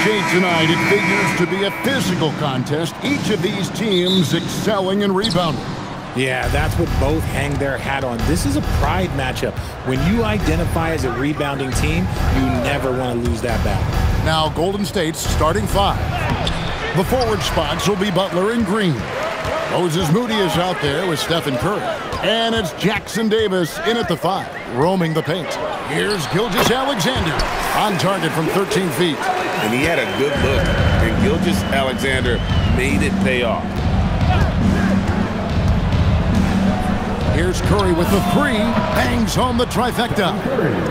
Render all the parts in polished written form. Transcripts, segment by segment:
Jake, tonight it figures to be a physical contest. Each of these teams excelling in rebounding. Yeah, that's what both hang their hat on. This is a pride matchup. When you identify as a rebounding team, you never want to lose that battle. Now Golden State's starting five. The forward spots will be Butler and Green. Moses Moody is out there with Stephen Curry. And it's Jackson Davis in at the 5, roaming the paint. Here's Gilgeous-Alexander on target from 13 feet. And he had a good look, and Gilgeous-Alexander made it pay off. Here's Curry with the 3, bangs home the trifecta.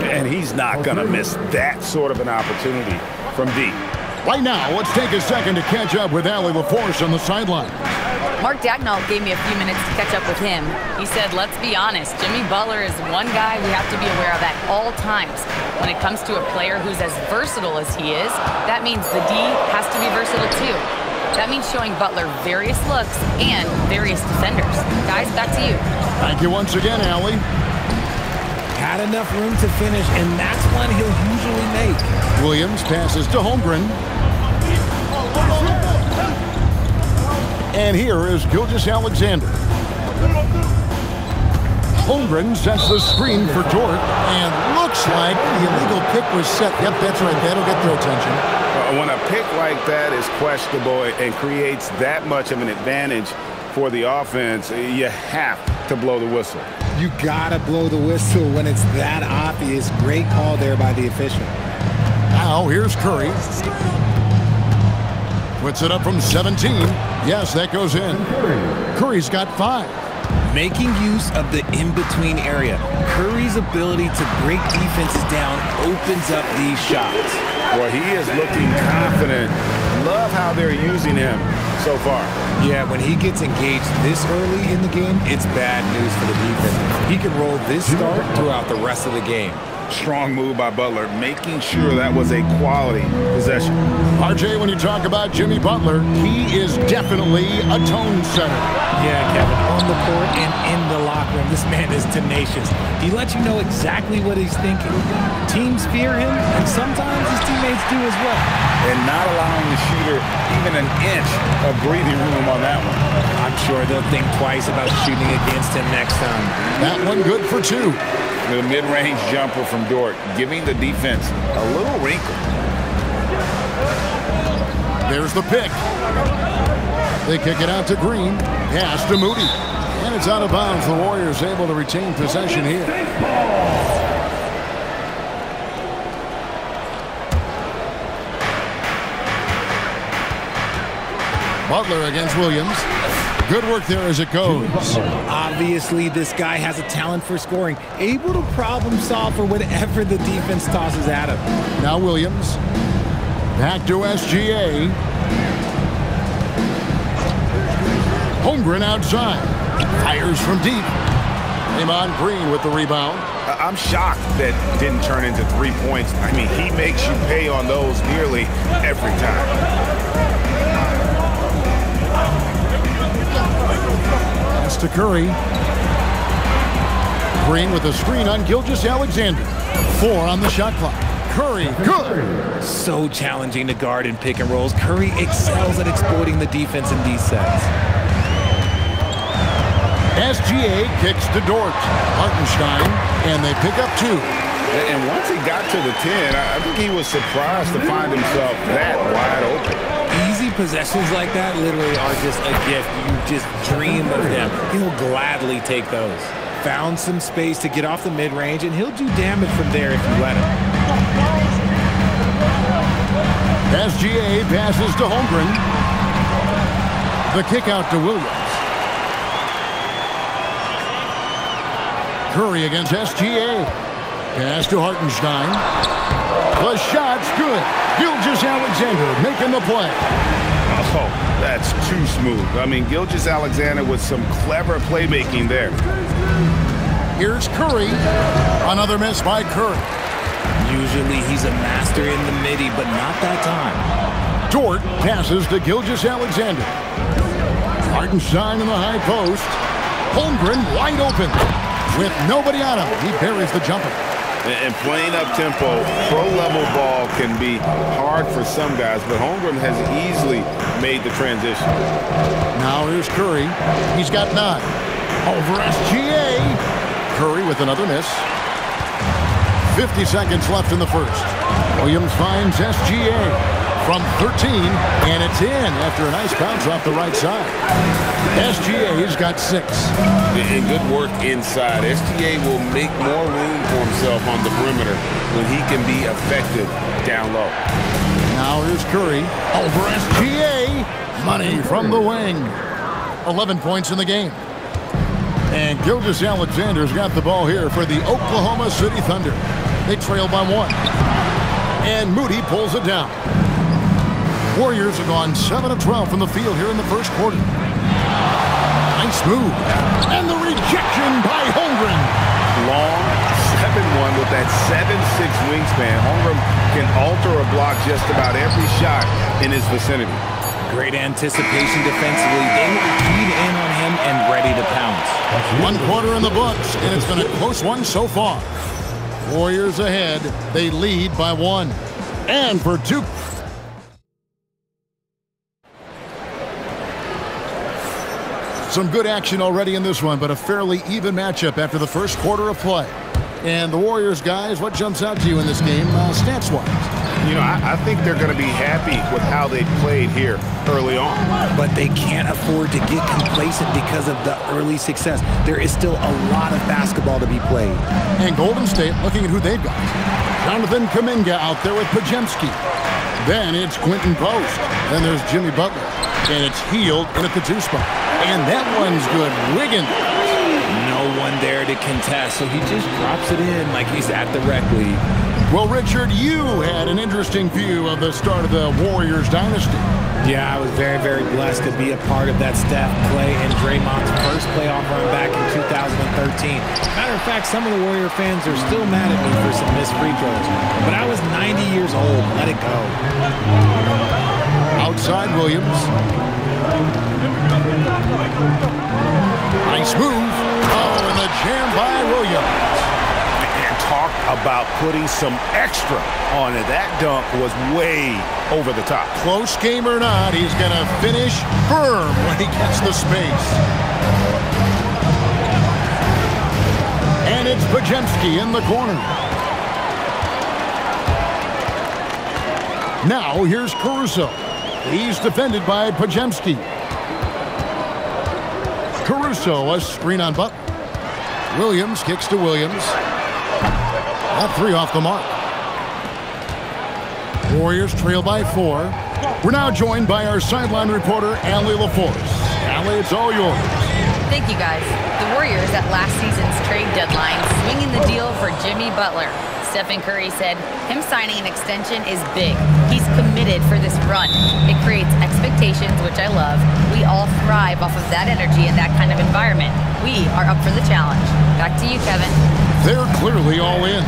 And he's not going to miss that sort of an opportunity from deep. Right now, let's take a second to catch up with Allie LaForce on the sideline. Mark Dagnall gave me a few minutes to catch up with him. He said, let's be honest, Jimmy Butler is one guy we have to be aware of at all times. When it comes to a player who's as versatile as he is, that means the D has to be versatile too. That means showing Butler various looks and various defenders. Guys, back to you. Thank you once again, Allie. Had enough room to finish, and that's one he'll usually make. Williams passes to Holmgren. And here is Gilgeous-Alexander. Holmgren sets the screen for Dort. And looks like the illegal pick was set. Yep, that's right. That'll get their attention. When a pick like that is questionable and creates that much of an advantage for the offense, you have to blow the whistle. You gotta blow the whistle when it's that obvious. Great call there by the official. Now here's Curry. Puts it up from 17. Yes, that goes in. Curry's got 5. Making use of the in-between area. Curry's ability to break defenses down opens up these shots. Well, he is looking confident. Love how they're using him so far. Yeah, when he gets engaged this early in the game, it's bad news for the defense. He can roll this start throughout the rest of the game. Strong move by Butler, making sure that was a quality possession. RJ, when you talk about Jimmy Butler, he is definitely a tone setter. Yeah, Kevin, on the court and in the locker room, this man is tenacious. He lets you know exactly what he's thinking. Teams fear him, and sometimes his teammates do as well. And not allowing the shooter even an inch of breathing room on that one. I'm sure they'll think twice about shooting against him next time. That one good for 2. The mid-range jumper from Dort, giving the defense a little wrinkle. There's the pick. They kick it out to Green. Pass to Moody. And it's out of bounds. The Warriors able to retain possession here. Butler against Williams. Good work there as it goes. Obviously, this guy has a talent for scoring, able to problem solve for whatever the defense tosses at him. Now Williams. Back to SGA. Holmgren outside. Fires from deep. Draymond Green with the rebound. I'm shocked that didn't turn into 3 points. I mean, he makes you pay on those nearly every time. To Curry. Green with a screen on Gilgeous-Alexander. 4 on the shot clock. Curry, good. So challenging to guard in pick and rolls. Curry excels at exploiting the defense in these sets. SGA kicks to Dort. Hartenstein, and they pick up 2. And once he got to the 10, I think he was surprised to find himself that wide open. Easy possessions like that literally are just a gift. You just dream of them. He'll gladly take those. Found some space to get off the mid-range, and he'll do damage from there if you let him. SGA passes to Holmgren. The kick out to Williams. Curry against SGA. Pass to Hartenstein. The shot's good. Gilgeous-Alexander making the play. Oh, that's too smooth. I mean, Gilgeous-Alexander with some clever playmaking there. Here's Curry. Another miss by Curry. Usually he's a master in the midi, but not that time. Dort passes to Gilgeous-Alexander. Hartenstein in the high post. Holmgren wide open. With nobody on him, he buries the jumper. And playing up-tempo, pro-level ball can be hard for some guys, but Holmgren has easily made the transition. Now here's Curry. He's got 9. Over SGA. Curry with another miss. 50 seconds left in the first. Williams finds SGA from 13, and it's in after a nice bounce off the right side. SGA's got 6. And good work inside. SGA will make more room for himself on the perimeter when he can be effective down low. Now here's Curry. Over SGA. Money from the wing. 11 points in the game. And Gilgeous-Alexander's got the ball here for the Oklahoma City Thunder. They trail by 1. And Moody pulls it down. Warriors have gone 7 of 12 from the field here in the first quarter. Nice move. And the rejection by Holmgren. Long 7-1 with that 7'6" wingspan. Holmgren can alter a block just about every shot in his vicinity. Great anticipation defensively. They were keyed in on him and ready to pounce. 1 quarter in the books, and it's been a close one so far. Warriors ahead. They lead by 1. And for 2. Some good action already in this one, but a fairly even matchup after the first quarter of play. And the Warriors, guys, what jumps out to you in this game, stats-wise? You know, I think they're going to be happy with how they played here early on. But they can't afford to get complacent because of the early success. There is still a lot of basketball to be played. And Golden State, looking at who they've got. Jonathan Kuminga out there with Pajemski. Then it's Quentin Post. Then there's Jimmy Butler. And it's Hield in at the 2 spot. And that one's good. Wiggins. No one there to contest, so he just drops it in like he's at the rec league. Well, Richard, you had an interesting view of the start of the Warriors dynasty. Yeah, I was very, very blessed to be a part of that Steph, Clay, and Draymond's first playoff run back in 2013. Matter of fact, some of the Warrior fans are still mad at me for some missed free throws. But I was 90 years old. Let it go. Outside Williams. Nice move. Oh, and the jam by Williams. And talk about putting some extra on it. That dunk was way over the top. Close game or not, he's going to finish firm when he gets the space. And it's Pajemski in the corner. Now here's Caruso. He's defended by Pajemski. Caruso, a screen on Butler. Williams kicks to Williams. That 3 off the mark. Warriors trail by 4. We're now joined by our sideline reporter, Allie LaForce. Allie, it's all yours. Thank you, guys. The Warriors at last season's trade deadline swinging the deal for Jimmy Butler. Stephen Curry said him signing an extension is big. He's committed for this run. It creates expectations, which I love. We all thrive off of that energy and that kind of environment. We are up for the challenge. Back to you, Kevin. They're clearly all in.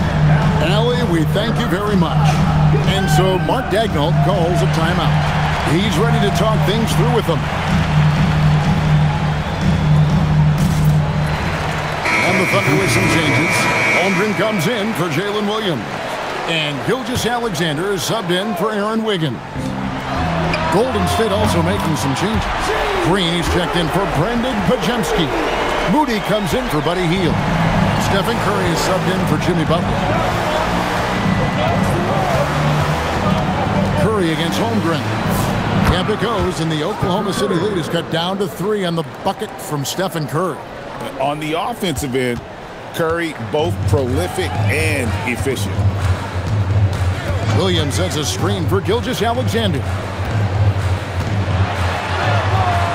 Allie, we thank you very much. And so Mark Daigneault calls a timeout. He's ready to talk things through with them. And the Thunder with some changes. Holmgren comes in for Jalen Williams. And Gilgeous-Alexander is subbed in for Aaron Wiggins. Golden State also making some changes. Green is checked in for Brandon Pajemski. Moody comes in for Buddy Hield. Stephen Curry is subbed in for Jimmy Butler. Curry against Holmgren. Camp it goes, and the Oklahoma City lead is cut down to 3 on the bucket from Stephen Curry. On the offensive end, Curry both prolific and efficient. Williams sets a screen for Gilgeous-Alexander.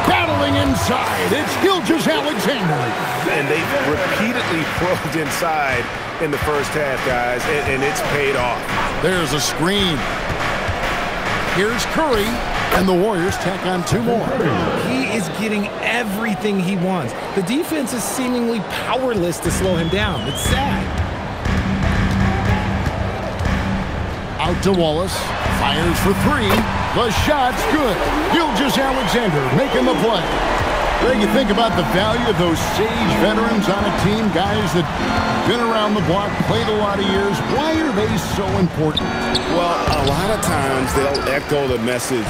Battling inside, it's Gilgeous-Alexander. And they repeatedly probed inside in the first half, guys, and it's paid off. There's a screen. Here's Curry, and the Warriors tack on 2 more. He is getting everything he wants. The defense is seemingly powerless to slow him down. It's sad. Out to Wallace. Fires for 3. The shot's good. Gilgeous-Alexander making the play. Greg, you think about the value of those sage veterans on a team, guys that been around the block, played a lot of years. Why are they so important? Well, a lot of times they'll echo the message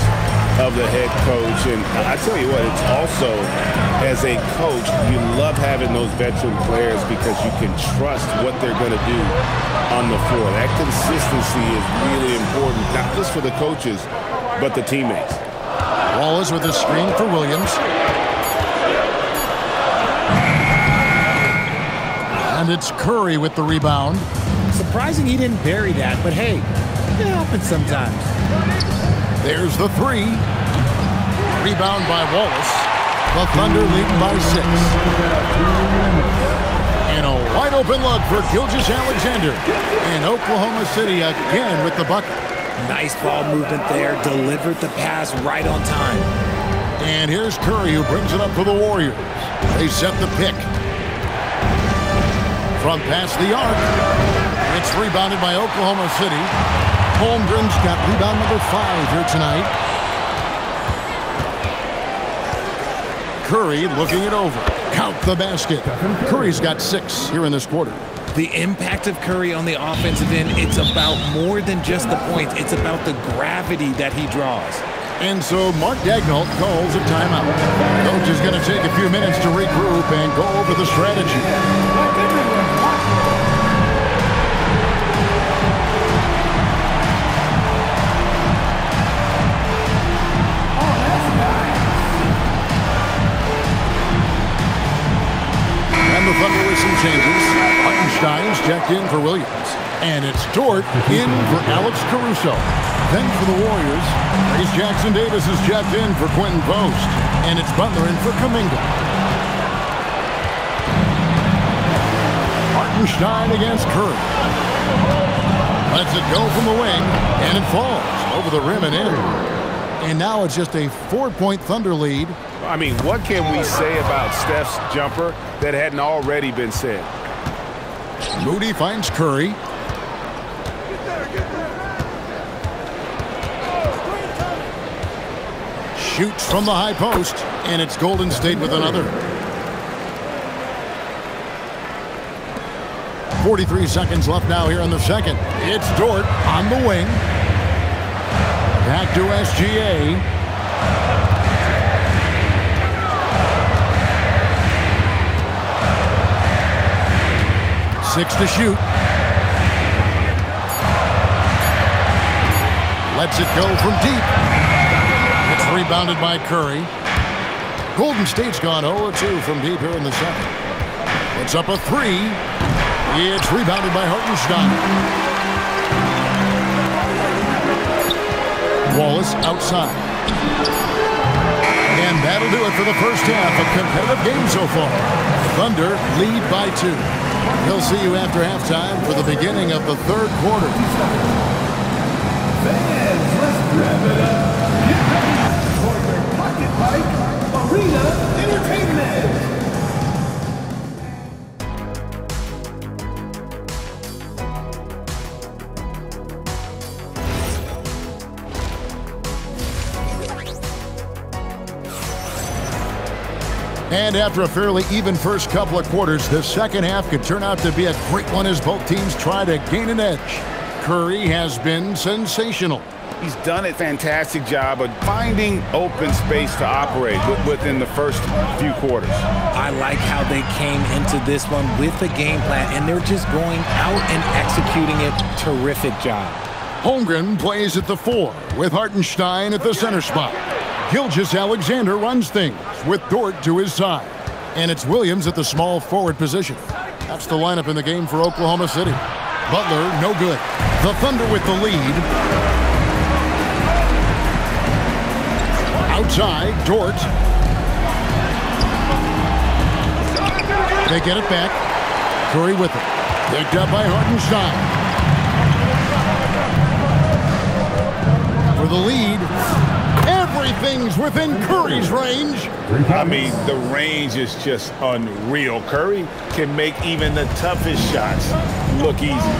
of the head coach. And I tell you what, it's also, as a coach, you love having those veteran players because you can trust what they're going to do on the floor. That consistency is really important, not just for the coaches, but the teammates. Wallace with a screen for Williams. And it's Curry with the rebound. Surprising he didn't bury that, but hey, it happens sometimes. There's the three. Rebound by Wallace. The Thunder lead by 6. And a wide open look for Gilgeous-Alexander. And Oklahoma City again with the bucket. Nice ball movement there. Delivered the pass right on time. And here's Curry who brings it up for the Warriors. They set the pick. From past the arc. It's rebounded by Oklahoma City. Holmgren's got rebound number 5 here tonight. Curry looking it over. Count the basket. Curry's got 6 here in this quarter. The impact of Curry on the offensive end, it's about more than just the points. It's about the gravity that he draws. And so Mark Daigneault calls a timeout. Coach is going to take a few minutes to regroup and go over the strategy. And the Thunder with some changes. Hartenstein's checked in for Williams. And it's Dort in for Alex Caruso. Then for the Warriors, Trace Jackson-Davis is checked in for Quentin Post. And it's Butler in for Kuminga. Hartenstein against Curry. Lets it go from the wing, and it falls over the rim and in. And now it's just a 4-point Thunder lead. I mean, what can we say about Steph's jumper that hadn't already been said? Moody finds Curry. Shoots from the high post, and it's Golden State with another. 43 seconds left now here in the second. It's Dort on the wing. Back to SGA. Six to shoot. Lets it go from deep. It's rebounded by Curry. Golden State's gone 0-2 from deep here in the second. It's up a 3. It's rebounded by Hartenstein. Wallace outside. And that'll do it for the first half. A competitive game so far. Thunder lead by 2. We'll see you after halftime for the beginning of the third quarter. Fans, let's grab it up. Get ready for your Pocket Bike Arena Entertainment. And after a fairly even first couple of quarters, the second half could turn out to be a great one as both teams try to gain an edge. Curry has been sensational. He's done a fantastic job of finding open space to operate within the first few quarters. I like how they came into this one with a game plan, and they're just going out and executing it. Terrific job. Holmgren plays at the 4 with Hartenstein at the center spot. Gilgeous-Alexander runs things with Dort to his side. And it's Williams at the small forward position. That's the lineup in the game for Oklahoma City. Butler, no good. The Thunder with the lead. Outside, Dort. They get it back. Curry with it. Picked up by Hartenstein. For the lead. Everything's within Curry's range. I mean, the range is just unreal. Curry can make even the toughest shots look easy.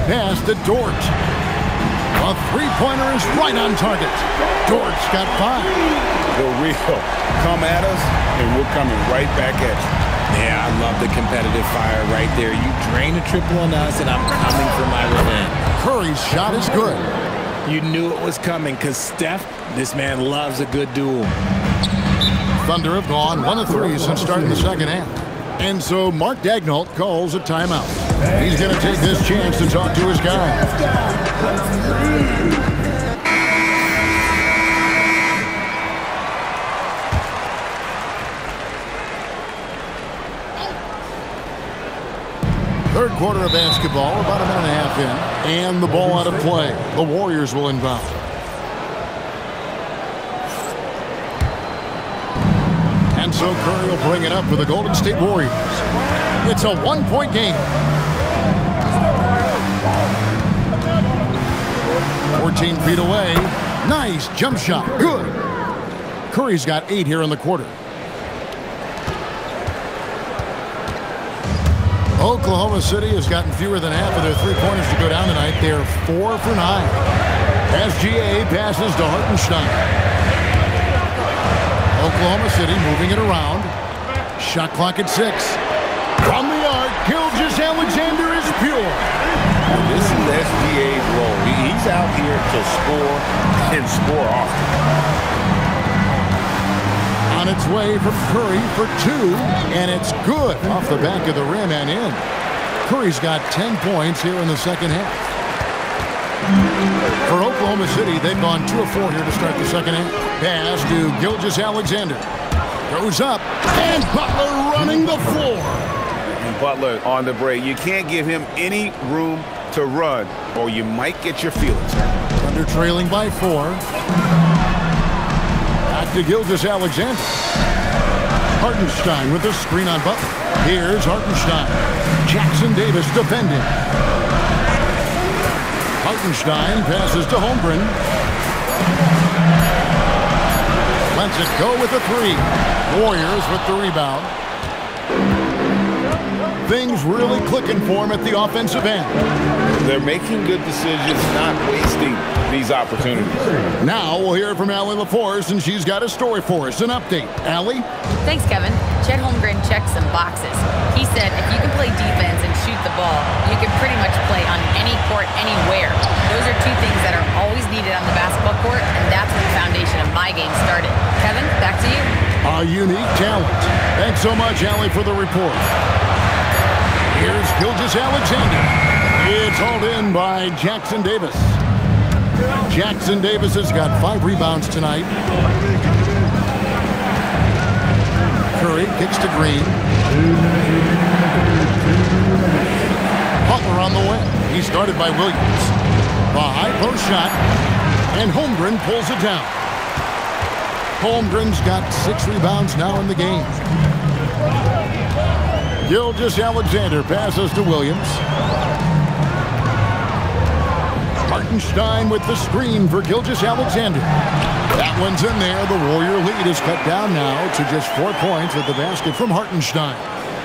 Pass to Dort. A The three-pointer is right on target. Dort's got 5. The real. Come at us, and we're coming right back at you. Yeah, I love the competitive fire right there. You drain a triple on us, and I'm coming for my revenge. Curry's shot is good. You knew it was coming because Steph, this man loves a good duel. Thunder have gone 1 of 3 since starting the second half. And so Mark Daigneault calls a timeout. He's going to take this chance to talk to his guys. Third quarter of basketball, about a minute and a half in, and the ball out of play. The Warriors will inbound. And so Curry will bring it up for the Golden State Warriors. It's a one-point game. 14 feet away. Nice jump shot. Good. Curry's got 8 here in the quarter. Oklahoma City has gotten fewer than half of their three-pointers to go down tonight. They're 4 for 9. SGA passes to Hartenstein. Oklahoma City moving it around. Shot clock at 6. From the arc, Gilgeous-Alexander is pure. This is SGA's role. He's out here to score and score often. On its way from Curry for 2, and it's good off the back of the rim and in. Curry's got 10 points here in the second half. For Oklahoma City, they've gone 2 of 4 here to start the second half. Pass to Gilgeous-Alexander. Goes up, and Butler running the floor. And Butler on the break. You can't give him any room to run, or you might get your feelings hurt. Thunder trailing by 4. Back to Gilgeous-Alexander. Hartenstein with the screen on Butler. Here's Hartenstein. Jackson Davis defending. Hartenstein passes to Holmgren. Lets it go with the 3. Warriors with the rebound. Things really clicking for him at the offensive end. They're making good decisions, not wasting these opportunities. Now we'll hear from Allie LaForce, and she's got a story for us. An update. Allie? Thanks, Kevin. Chet Holmgren checked some boxes. He said if you can play defense and shoot the ball, you can pretty much play on any court, anywhere. Those are 2 things that are always needed on the basketball court, and that's where the foundation of my game started. Kevin, back to you. A unique talent. Thanks so much, Allie, for the report. Here's Gilgeous-Alexander. It's hauled in by Jackson Davis. Jackson Davis has got 5 rebounds tonight. Curry kicks to Green. Butler on the wing. He started by Williams. A high post shot, and Holmgren pulls it down. Holmgren's got 6 rebounds now in the game. Gilgeous-Alexander passes to Williams. Hartenstein with the screen for Gilgeous-Alexander. That one's in there. The Warrior lead is cut down now to just 4 points with the basket from Hartenstein.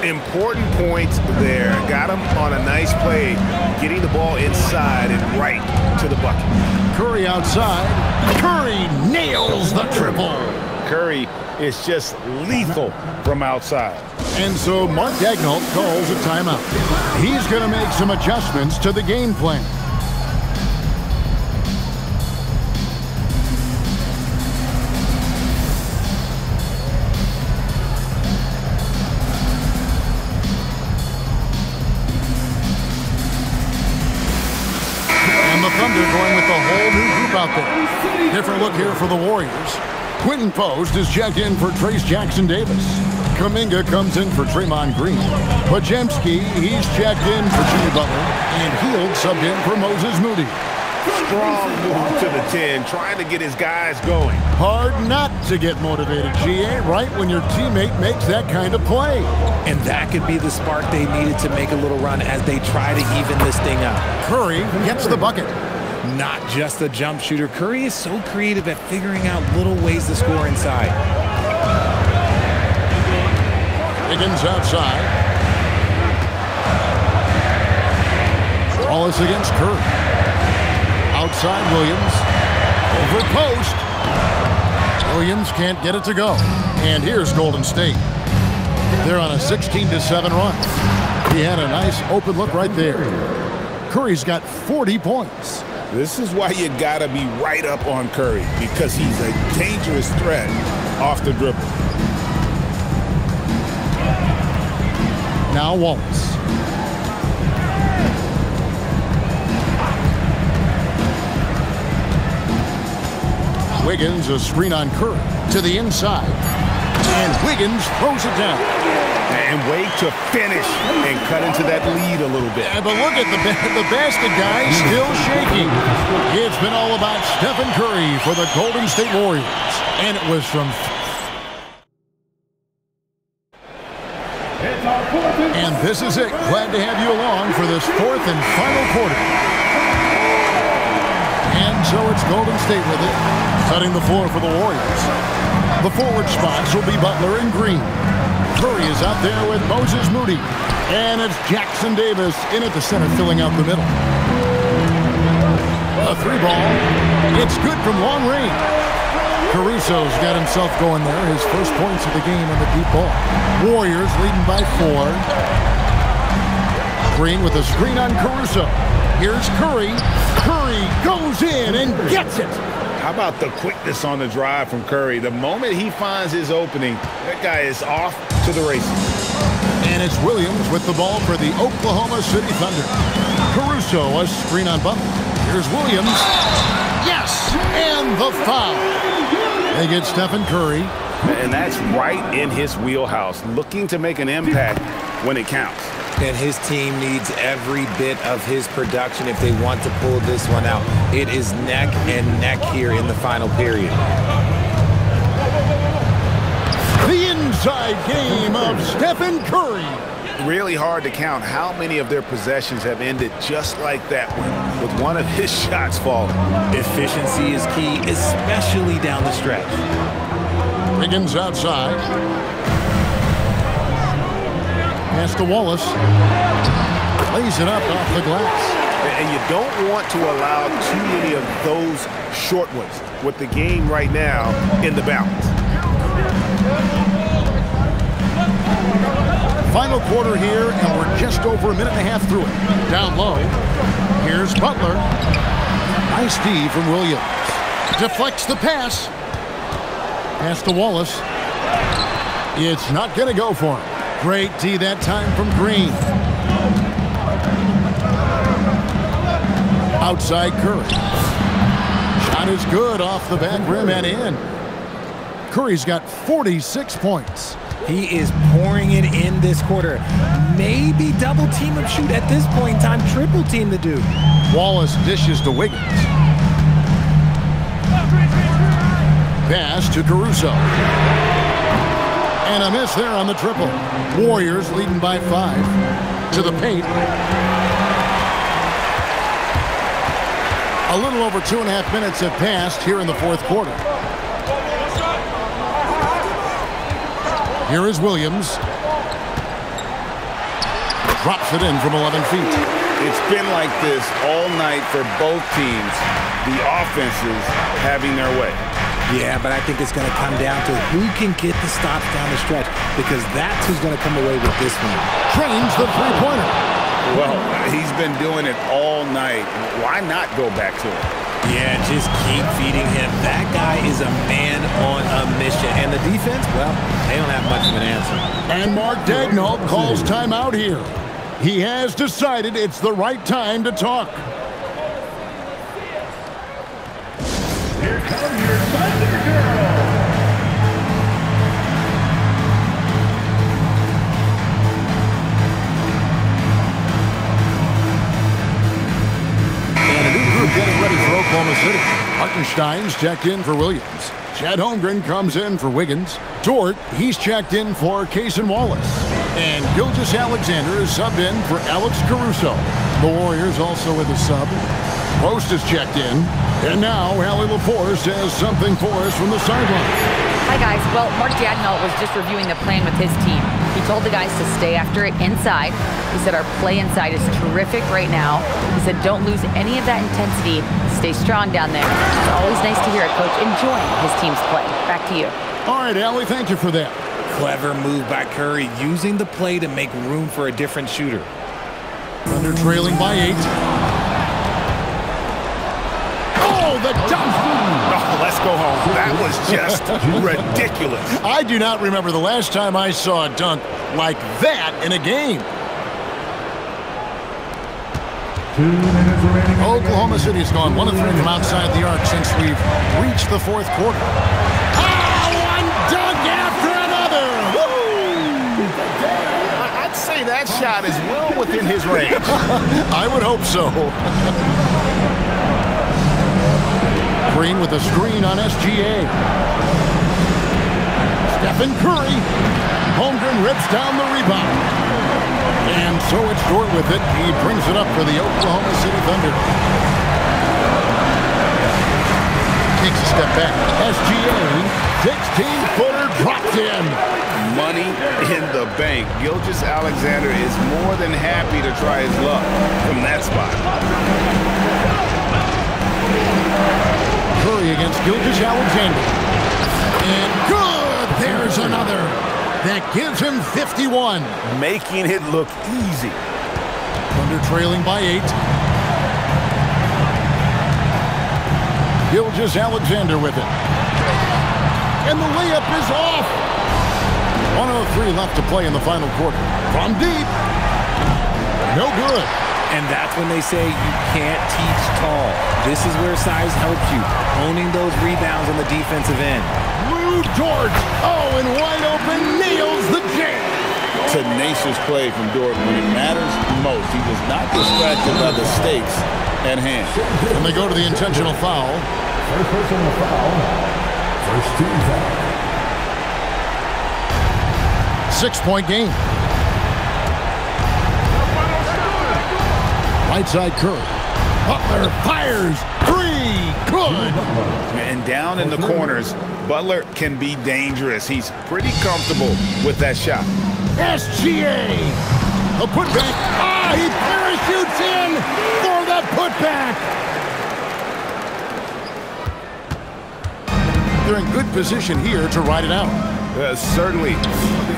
Important points there. Got him on a nice play, getting the ball inside and right to the bucket. Curry outside. Curry nails the triple. Curry is just lethal from outside. And so Mark Daigneault calls a timeout. He's going to make some adjustments to the game plan. And the Thunder going with a whole new group out there. Different look here for the Warriors. Quentin Post is checked in for Trace Jackson Davis. Kuminga comes in for Draymond Green. Podziemski, he's checked in for Jimmy Butler. And Hield subbed in for Moses Moody. Strong move to the 10, trying to get his guys going. Hard not to get motivated, GA, right when your teammate makes that kind of play. And that could be the spark they needed to make a little run as they try to even this thing up. Curry gets the bucket. Not just a jump shooter. Curry is so creative at figuring out little ways to score inside. Higgins outside. Wallace against Curry. outside Williams. Over post. Williams can't get it to go. And here's Golden State. They're on a 16-7 run. He had a nice open look right there. Curry's got 40 points. This is why you gotta be right up on Curry, because he's a dangerous threat off the dribble. Now Wallace. Wiggins, a screen on Curry to the inside. And Wiggins throws it down. And wait to finish and cut into that lead a little bit. Yeah, but look at the basket guy still shaking. It's been all about Stephen Curry for the Golden State Warriors. And it was from... And this is it. Glad to have you along for this fourth and final quarter. And so it's Golden State with it, cutting the floor for the Warriors. The forward spots will be Butler and Green. Curry is out there with Moses Moody. And it's Jackson Davis in at the center, filling out the middle. A three ball. It's good from long range. Caruso's got himself going there. His first points of the game on the deep ball. Warriors leading by 4. Green with a screen on Caruso. Here's Curry. Curry goes in and gets it. How about the quickness on the drive from Curry? The moment he finds his opening, that guy is off to the races. And it's Williams with the ball for the Oklahoma City Thunder. Caruso, a screen on Butler. Here's Williams. Yes! And the foul. They get Stephen Curry. And that's right in his wheelhouse, looking to make an impact when it counts. And his team needs every bit of his production if they want to pull this one out. It is neck and neck here in the final period. The inside game of Stephen Curry. Really hard to count how many of their possessions have ended just like that one, with one of his shots falling. Efficiency is key, especially down the stretch. Wiggins outside. Pass to Wallace. Lays it up off the glass. And you don't want to allow too many of those short ones with the game right now in the balance. Final quarter here, and we're just over a minute and a half through it. Down low. Here's Butler. Nice D from Williams. Deflects the pass. Pass to Wallace. It's not going to go for him. Great D that time from Green. Outside Curry. Shot is good off the back rim and in. Curry's got 46 points. He is pouring it in this quarter. Maybe double team him shoot at this point in time. Triple team the dude. Wallace dishes to Wiggins. Pass to Caruso. And a miss there on the triple. Warriors leading by 5. To the paint. A little over 2.5 minutes have passed here in the fourth quarter. Here is Williams. Drops it in from 11 feet. It's been like this all night for both teams. The offenses having their way. Yeah, but I think it's going to come down to who can get the stops down the stretch, because that's who's going to come away with this one. Trains the three-pointer. Well, he's been doing it all night. Why not go back to it? Yeah, just keep feeding him. That guy is a man on a mission. And the defense, well, they don't have much of an answer. And Mark Daigneault calls timeout here. He has decided it's the right time to talk. Here come your Thunder Girls. And a new group getting ready for Oklahoma City. Hartenstein's checked in for Williams. Chad Holmgren comes in for Wiggins. Dort, he's checked in for Cason Wallace. And Gilgeous-Alexander is subbed in for Alex Caruso. The Warriors also with a sub. Post is checked in. And now Allie LaForce has something for us from the sideline. Hi, guys. Well, Mark Daigneault was just reviewing the plan with his team. He told the guys to stay after it inside. He said our play inside is terrific right now. He said don't lose any of that intensity. stay strong down there. It's always nice to hear a coach enjoying his team's play. Back to you. All right, Allie, thank you for that. Clever move by Curry, using the play to make room for a different shooter. Thunder trailing by 8. Oh, the dunk! Oh, let's go home. That was just ridiculous. I do not remember the last time I saw a dunk like that in a game. 2 minutes remaining. Oklahoma City's gone 1 of 3 from outside the arc since we've reached the 4th quarter. One dunk after another! Woo! I'd say that shot is well within his range. I would hope so. Green with a screen on SGA. Stephen Curry. Holmgren rips down the rebound. And so it's Dort with it. He brings it up for the Oklahoma City Thunder. Takes a step back. SGA, 16-footer dropped in. Money in the bank. Gilgeous-Alexander is more than happy to try his luck from that spot. Curry against Gilgeous-Alexander. And good! There's another. That gives him 51. Making it look easy. Thunder trailing by 8. Gilgeous-Alexander with it. And the layup is off. 1:03 left to play in the final quarter. From deep. No good. And that's when they say you can't teach tall. This is where size helps you, owning those rebounds on the defensive end. Lou Dort. Oh, and wide open, nails the jam. Tenacious play from Dort when it matters most. He was not distracted by the stakes at hand. And they go to the intentional foul. First personal foul. First team foul. 6-point game. Right side Curry. Butler fires. 3. Good. And down in the corners, Butler can be dangerous. He's pretty comfortable with that shot. SGA. A putback. He parachutes in for the putback. They're in good position here to ride it out. Certainly,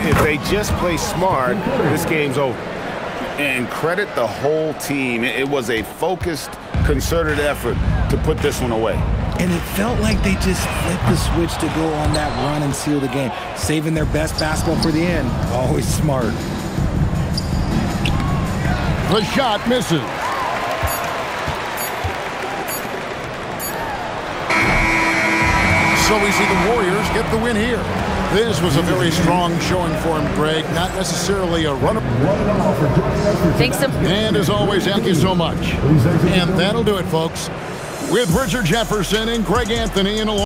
if they just play smart, this game's over. And credit the whole team. It was a focused, concerted effort to put this one away. And it felt like they just flipped the switch to go on that run and seal the game, saving their best basketball for the end. Always smart. The shot misses. So we see the Warriors get the win here. This was a very strong showing for him, Greg. Not necessarily a run-up. Thanks so much. And as always, thank you so much. And that'll do it, folks. With Richard Jefferson and Greg Anthony in a